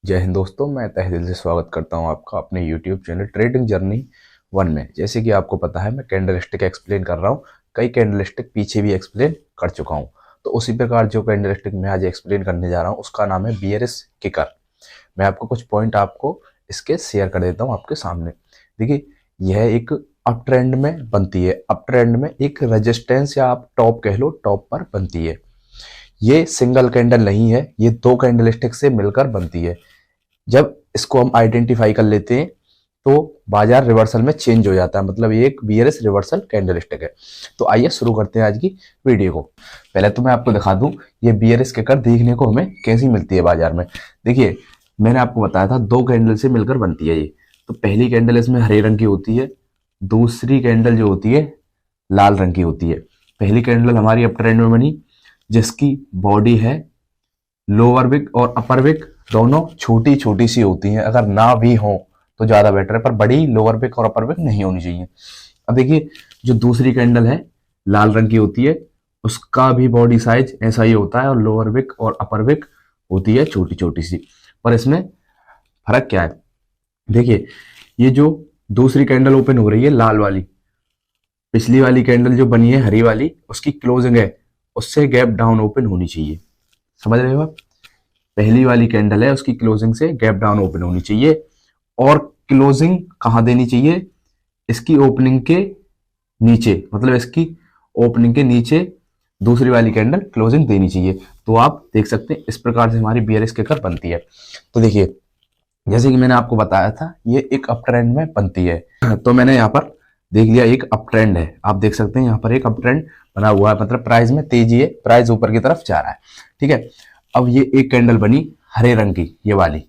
जय हिंद दोस्तों, मैं तहे दिल से स्वागत करता हूं आपका अपने YouTube चैनल ट्रेडिंग जर्नी 1 में। जैसे कि आपको पता है, मैं कैंडलस्टिक एक्सप्लेन कर रहा हूं। कई कैंडलस्टिक पीछे भी एक्सप्लेन कर चुका हूं, तो उसी प्रकार जो कैंडलस्टिक मैं आज एक्सप्लेन करने जा रहा हूं उसका नाम है बीयरिश किकर। मैं आपको कुछ पॉइंट आपको इसके शेयर कर देता हूं आपके सामने। देखिए, यह एक अप ट्रेंड में बनती है। अप ट्रेंड में एक रेजिस्टेंस या आप टॉप कह लो, टॉप पर बनती है। ये सिंगल कैंडल नहीं है, ये दो कैंडलस्टिक से मिलकर बनती है। जब इसको हम आइडेंटिफाई कर लेते हैं तो बाजार रिवर्सल में चेंज हो जाता है, मतलब ये एक बीयरिश रिवर्सल कैंडलस्टिक है। तो आइए शुरू करते हैं आज की वीडियो को। पहले तो मैं आपको दिखा दूं ये बीयरिश किकर देखने को हमें कैसी मिलती है बाजार में। देखिए, मैंने आपको बताया था दो कैंडल से मिलकर बनती है ये। तो पहली कैंडल इसमें हरे रंग की होती है, दूसरी कैंडल जो होती है लाल रंग की होती है। पहली कैंडल हमारी अप ट्रेंड में बनी, जिसकी बॉडी है लोअर विक और अपर विक दोनों छोटी छोटी सी होती हैं। अगर ना भी हो तो ज्यादा बेटर है, पर बड़ी लोअर विक और अपर विक नहीं होनी चाहिए। अब देखिए, जो दूसरी कैंडल है लाल रंग की होती है, उसका भी बॉडी साइज ऐसा ही होता है और लोअर विक और अपर विक होती है छोटी छोटी सी। पर इसमें फर्क क्या है? देखिए, ये जो दूसरी कैंडल ओपन हो रही है लाल वाली, पिछली वाली कैंडल जो बनी है हरी वाली, उसकी क्लोजिंग है उससे गैप डाउन ओपन होनी चाहिए। समझ रहे हो आप? पहली वाली कैंडल है उसकी क्लोजिंग से गैप डाउन ओपन होनी चाहिए। और क्लोजिंग कहां देनी चाहिए? इसकी ओपनिंग के नीचे, मतलब इसकी ओपनिंग के नीचे दूसरी वाली कैंडल क्लोजिंग देनी चाहिए। तो आप देख सकते हैं इस प्रकार से हमारी बीयरिश किकर बनती है। तो देखिए, जैसे कि मैंने आपको बताया था ये एक अप ट्रेंड में बनती है। तो मैंने यहाँ पर देख लिया एक अप ट्रेंड है, आप देख सकते हैं यहाँ पर एक अप ट्रेंड बना हुआ है, मतलब प्राइस में तेजी है, प्राइस ऊपर की तरफ जा रहा है। ठीक है, अब ये एक कैंडल बनी हरे रंग की, ये वाली,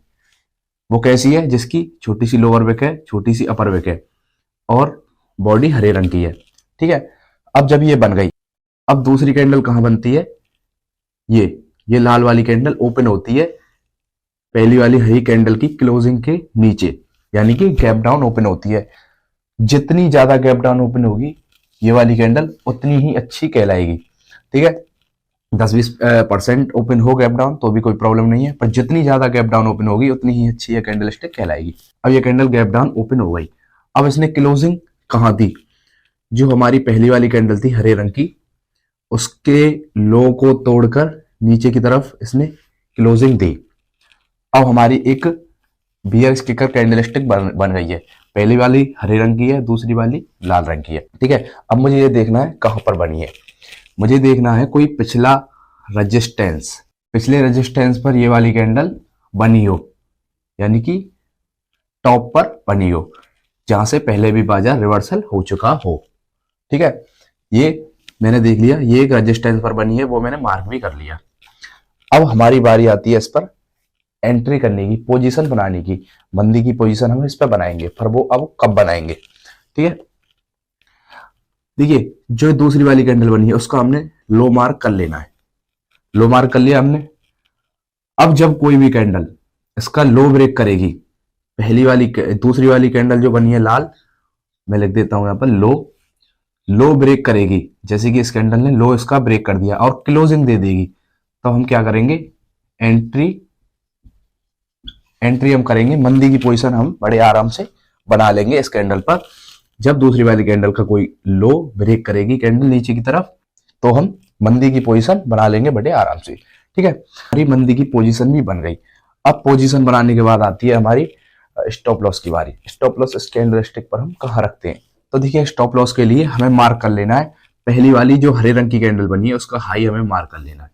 वो कैसी है? जिसकी छोटी सी लोअर विक है, छोटी सी अपर विक है और बॉडी हरे रंग की है। ठीक है, अब जब ये बन गई, अब दूसरी कैंडल कहां बनती है? ये लाल वाली कैंडल ओपन होती है पहली वाली हरी कैंडल की क्लोजिंग के नीचे, यानी कि गैप डाउन ओपन होती है। जितनी ज्यादा गैप डाउन ओपन होगी ये वाली कैंडल उतनी ही अच्छी कहलाएगी। ठीक है, 10-20% ओपन हो गैप डाउन तो भी कोई प्रॉब्लम नहीं है, पर जितनी ज्यादा गैप डाउन ओपन होगी उतनी ही अच्छी ये कैंडल स्टिक कहलाएगी। अब ये कैंडल गैप डाउन ओपन हो गई, अब इसने क्लोजिंग कहां दी? जो हमारी पहली वाली कैंडल थी हरे रंग की, उसके लो को तोड़कर नीचे की तरफ इसने क्लोजिंग दी। अब हमारी एक बियर स्टिकर कैंडलस्टिक बन गई है। पहली वाली हरे रंग की है, दूसरी वाली लाल रंग की है। ठीक है, अब मुझे ये देखना है कहां पर बनी है। मुझे देखना है कोई पिछला रेजिस्टेंस, पिछले रेजिस्टेंस पर ये वाली कैंडल बनी हो, यानी कि टॉप पर बनी हो, जहां से पहले भी बाजार रिवर्सल हो चुका हो। ठीक है, ये मैंने देख लिया, ये एक रेजिस्टेंस पर बनी है, वो मैंने मार्क भी कर लिया। अब हमारी बारी आती है इस पर एंट्री करने की, पोजीशन बनाने की। मंदी की पोजीशन हम इस पर बनाएंगे, पर वो अब कब बनाएंगे? ठीक है, देखिए, जो दूसरी वाली कैंडल बनी है उसका हमने लो मार्क कर लेना है। लो मार्क कर लिया हमने। अब जब कोई भी कैंडल इसका लो ब्रेक करेगी, पहली वाली दूसरी वाली कैंडल जो बनी है लाल, मैं लिख देता हूं यहां पर लो ब्रेक करेगी, जैसे कि इस कैंडल ने लो इसका ब्रेक कर दिया और क्लोजिंग दे देगी, तो हम क्या करेंगे? एंट्री एंट्री हम करेंगे। मंदी की पोजीशन हम बड़े आराम से बना लेंगे इस कैंडल पर। जब दूसरी वाली कैंडल का कोई लो ब्रेक करेगी कैंडल नीचे की तरफ, तो हम मंदी की पोजीशन बना लेंगे बड़े आराम से। ठीक है, हमारी मंदी की पोजीशन भी बन गई। अब पोजीशन बनाने के बाद आती है हमारी स्टॉप लॉस की बारी। स्टॉप लॉस इस कैंडल स्टिक पर हम कहाँ रखते हैं? तो देखिए, स्टॉप लॉस के लिए हमें मार्क कर लेना है, पहली वाली जो हरे रंग की कैंडल बनी है उसका हाई हमें मार्क कर लेना है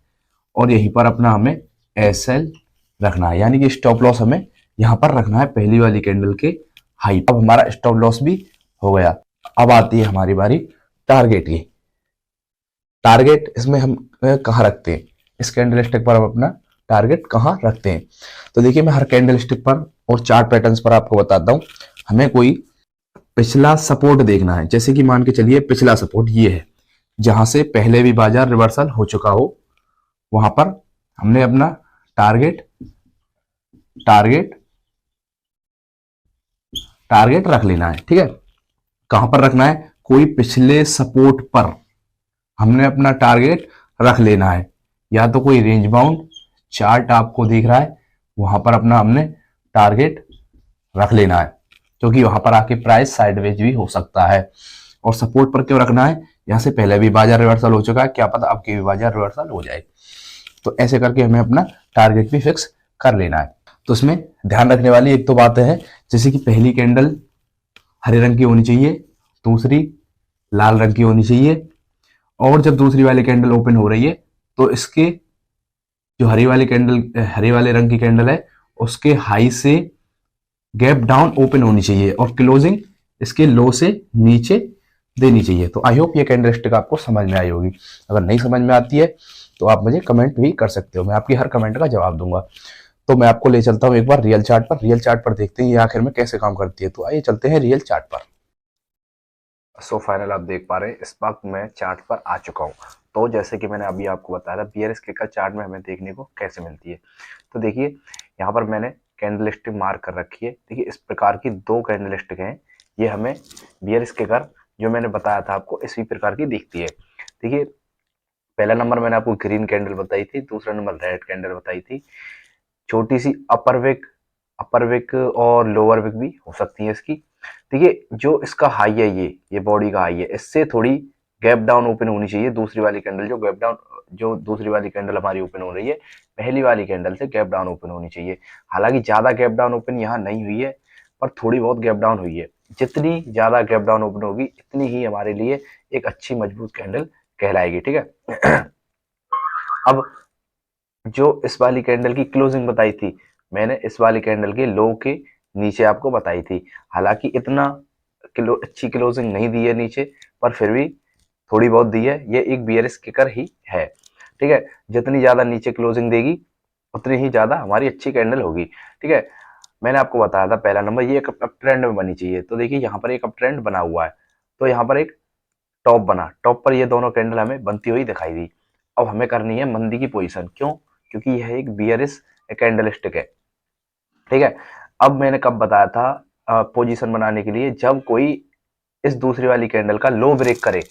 और यहीं पर अपना हमें एसएल रखना है, यानी कि स्टॉप लॉस हमें यहां पर रखना है पहली वाली कैंडल के हाई। अब हमारा स्टॉप लॉस भी हो गया। अब आती है हमारी बारी टारगेट की। टारगेट इसमें हम कहाँ रखते हैं? इस कैंडल स्टिक पर हम अपना टारगेट कहाँ रखते हैं? तो देखिए, मैं हर कैंडल स्टिक पर और चार्ट पैटर्न्स पर आपको बताता हूं। हमें कोई पिछला सपोर्ट देखना है, जैसे कि मान के चलिए पिछला सपोर्ट ये है, जहां से पहले भी बाजार रिवर्सल हो चुका हो, वहां पर हमने अपना टारगेट टारगेट टारगेट रख लेना है। ठीक है, कहां पर रखना है? कोई पिछले सपोर्ट पर हमने अपना टारगेट रख लेना है, या तो कोई रेंज बाउंड चार्ट आपको दिख रहा है वहां पर अपना हमने टारगेट रख लेना है, क्योंकि वहां पर आके प्राइस साइडवेज भी हो सकता है। और सपोर्ट पर क्यों रखना है, यहाँ से पहले भी बाजार रिवर्सल हो चुका है, क्या पता अब की भी बाजार रिवर्सल हो जाए। तो ऐसे करके हमें अपना टारगेट भी फिक्स कर लेना है। तो इसमें ध्यान रखने वाली एक तो बात है, जैसे कि पहली कैंडल हरे रंग की होनी चाहिए, दूसरी लाल रंग की होनी चाहिए, और जब दूसरी वाली कैंडल ओपन हो रही है तो इसके जो हरी वाले रंग की कैंडल है उसके हाई से गैप डाउन ओपन होनी चाहिए और क्लोजिंग इसके लो से नीचे देनी चाहिए। तो आई होप ये कैंडलस्टिक आपको समझ में आई होगी। अगर नहीं समझ में आती है तो आप मुझे कमेंट भी कर सकते हो, मैं आपकी हर कमेंट का जवाब दूंगा। तो मैं आपको ले चलता हूँ एक बार रियल चार्ट पर देखते हैं ये आखिर में कैसे काम करती है। तो आइए चलते हैं रियल चार्ट पर। सो फाइनल आप देख पा रहे हैं इस वक्त मैं चार्ट पर आ चुका हूँ। तो जैसे कि मैंने अभी आपको बताया था बियरिश का चार्ट में हमें देखने को कैसे मिलती है। तो देखिए यहाँ पर मैंने कैंडलस्टिक मार्क कर रखी है। देखिए इस प्रकार की दो कैंडलस्टिक हैं, ये हमें बियरिश के कर जो मैंने बताया था आपको इसी प्रकार की दिखती है। देखिए पहला नंबर मैंने आपको ग्रीन कैंडल बताई थी, दूसरा नंबर रेड कैंडल बताई थी। छोटी सी अपर विक और लोअर विक भी हो सकती है इसकी। देखिए जो इसका हाई है ये बॉडी का हाई है, इससे थोड़ी गैप डाउन ओपन होनी चाहिए दूसरी वाली कैंडल। जो दूसरी वाली कैंडल हमारी ओपन हो रही है पहली वाली कैंडल से गैप डाउन ओपन होनी चाहिए। हालांकि ज्यादा गैप डाउन ओपन यहाँ नहीं हुई है, पर थोड़ी बहुत गैप डाउन हुई है। जितनी ज्यादा गैप डाउन ओपन होगी इतनी ही हमारे लिए एक अच्छी मजबूत कैंडल कहलाएगी। ठीक है। अब जो इस वाली कैंडल की क्लोजिंग बताई थी मैंने इस वाली कैंडल के लो के नीचे आपको बताई थी। हालांकि इतना अच्छी क्लोजिंग नहीं दी है नीचे, पर फिर भी थोड़ी बहुत दी है। ये एक बियरिश किकर ही है। ठीक है, जितनी ज्यादा नीचे क्लोजिंग देगी उतनी ही ज्यादा हमारी अच्छी कैंडल होगी। ठीक है, मैंने आपको बताया था पहला नंबर ये एक अप ट्रेंड में बनी चाहिए। तो देखिए यहाँ पर एक अप ट्रेंड बना हुआ है, तो यहाँ पर एक टॉप बना, टॉप पर ये दोनों कैंडल हमें बनती हुई दिखाई दी। अब हमें करनी है मंदी की पोजीशन, क्यों? क्योंकि यह एक बियरिश कैंडलस्टिक है। ठीक है, अब मैंने कब बताया था पोजीशन बनाने के लिए, जब कोई इस दूसरी वाली कैंडल का लो ब्रेक करे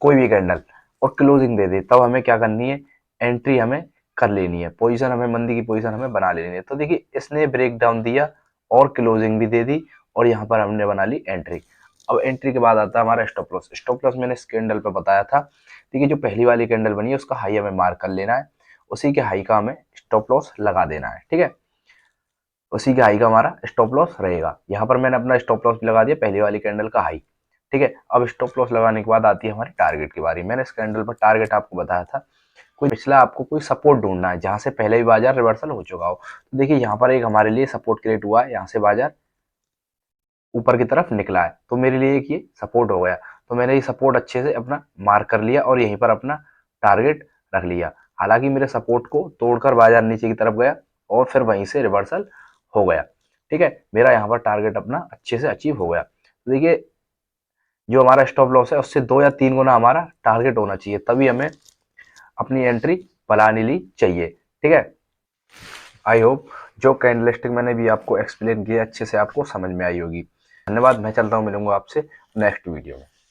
कोई भी कैंडल और क्लोजिंग दे दे, तब हमें क्या करनी है, एंट्री हमें कर लेनी है, पोजीशन हमें मंदी की पोजीशन हमें बना लेनी है। तो देखिए इसने ब्रेक डाउन दिया और क्लोजिंग भी दे दी और यहाँ पर हमने बना ली एंट्री। अब एंट्री के बाद आता है हमारा स्टॉप लॉस। स्टॉप लॉस मैंने इस कैंडल पे बताया था। देखिए जो पहली वाली कैंडल बनी है उसका हाई हमें मार्क कर लेना है, उसी के हाई का हमें स्टॉप लॉस लगा देना है। ठीक है, उसी के हाई का हमारा स्टॉप लॉस रहेगा। यहाँ पर मैंने अपना स्टॉप लॉस भी लगा दिया पहली वाली कैंडल का हाई। ठीक है, अब स्टॉप लॉस लगाने के बाद आती है हमारी टारगेट की बारी। मैंने इस कैंडल पर टारगेट आपको बताया था, कोई पिछला आपको कोई सपोर्ट ढूंढना है जहां से पहले भी बाजार रिवर्सल हो चुका हो। तो देखिए यहाँ पर एक हमारे लिए सपोर्ट क्रिएट हुआ है, यहाँ से बाजार ऊपर की तरफ निकला है, तो मेरे लिए एक ये सपोर्ट हो गया। तो मैंने ये सपोर्ट अच्छे से अपना मार्क कर लिया और यहीं पर अपना टारगेट रख लिया। हालांकि मेरे सपोर्ट को तोड़कर बाजार नीचे की तरफ गया और फिर वहीं से रिवर्सल हो गया। ठीक है, मेरा यहाँ पर टारगेट अपना अच्छे से अचीव हो गया। तो देखिए जो हमारा स्टॉप लॉस है उससे 2 या 3 गुना हमारा टारगेट होना चाहिए, तभी हमें अपनी एंट्री बनानी ली चाहिए। ठीक है, आई होप जो कैंडलस्टिक मैंने भी आपको एक्सप्लेन किया अच्छे से आपको समझ में आई होगी। धन्यवाद, मैं चलता हूँ, मिलूंगा आपसे नेक्स्ट वीडियो में।